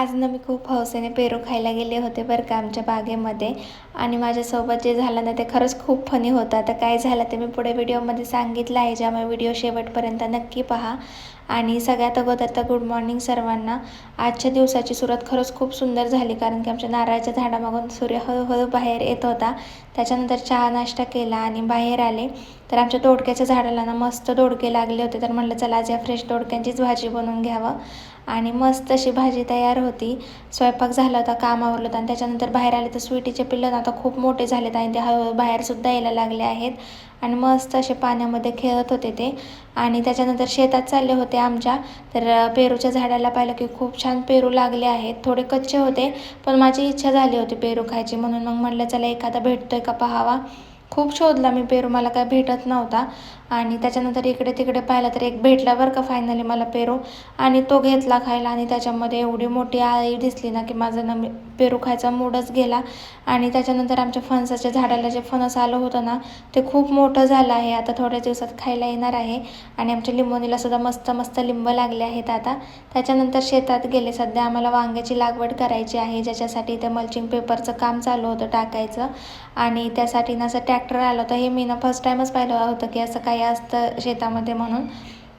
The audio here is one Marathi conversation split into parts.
आज ना मी खूप हौसेने पेरू खायला गेले होते बरं का आमच्या बागेमध्ये. आणि माझ्यासोबत जे झालं ना ते खरंच खूप फनी होतं. आता काय झालं ते मी पुढे व्हिडिओमध्ये सांगितलं आहे, ज्यामुळे व्हिडिओ शेवटपर्यंत नक्की पहा. आणि सगळ्यात अगोदर तर गुड मॉर्निंग सर्वांना. आजच्या दिवसाची सुरुवात खरंच खूप सुंदर झाली, कारण की आमच्या नारळाच्या झाडामागून सूर्य हळूहळू बाहेर येत होता. त्याच्यानंतर चहा नाश्ता केला आणि बाहेर आले तर आमच्या दोडक्याच्या झाडाला ना मस्त दोडके लागले होते. तर म्हटलं चला आज या फ्रेश दोडक्यांचीच भाजी बनवून घ्यावं. आणि मस्त अशी भाजी तयार होती. स्वयंपाक झाला होता, काम आवरलं होतं आणि त्याच्यानंतर बाहेर आले तर स्वीटीचे पिल्लं आता खूप मोठे झालेत आणि ते हळूहळू बाहेरसुद्धा यायला लागले आहेत. आणि मस्त असे पाण्यामध्ये खेळत होते ते. आणि त्याच्यानंतर शेतात चालले होते आमच्या. तर पेरूच्या झाडाला पाहिलं की खूप छान पेरू लागले आहेत. थोडे कच्चे होते, पण माझी इच्छा झाली होती पेरू खायची, म्हणून मग म्हटलं चला एखादा भेटतोय का पाहावा. खूप शोधला मी पेरू, मला काय भेटत नव्हता. आणि त्याच्यानंतर इकडे तिकडे पाहिलं तर एक भेटला बरं का फायनली मला पेरू. आणि तो घेतला खायला आणि त्याच्यामध्ये एवढी मोठी आळी दिसली ना की माझं ना पेरू खायचा मूडच गेला. आणि त्याच्यानंतर आमच्या फणसाच्या झाडाला जे फणस आलं होतं ना ते खूप मोठं झालं आहे, आता थोड्या दिवसात खायला येणार आहे. आणि आमच्या लिंबोनीला सुद्धा मस्त मस्त लिंब लागले आहेत आता. त्याच्यानंतर शेतात गेले. सध्या आम्हाला वांग्याची लागवड करायची आहे, ज्याच्यासाठी ते मल्चिंग पेपरचं काम चालू होतं टाकायचं. आणि त्यासाठी ना असं ट्रॅक्टर आलं होतं. हे मी ना फर्स्ट टाईमच पाहिलं होतं की असं काही असतं शेतामध्ये म्हणून.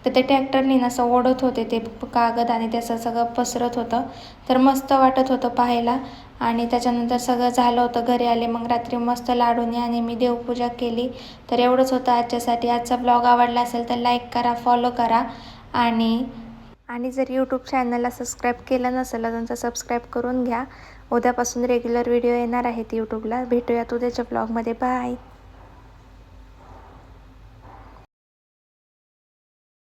तर ते ट्रॅक्टरनी ना असं ओढत होते ते कागद आणि त्याचं सगळं पसरत होतं. तर मस्त वाटत होतं पाहायला. आणि त्याच्यानंतर सगळं झालं होतं, घरी आले मग रात्री मस्त लाडूने आणि मी देवपूजा केली. तर एवढंच होतं आजच्यासाठी. आजचा ब्लॉग आवडला असेल तर लाईक करा, फॉलो करा. आणि आणि जर यूट्यूब चॅनलला सबस्क्राईब केलं नसेल अजून तर सबस्क्राईब करून घ्या. उद्यापासून रेग्युलर व्हिडिओ येणार आहेत यूट्यूबला. भेटूयात उद्याच्या ब्लॉगमध्ये. बाय.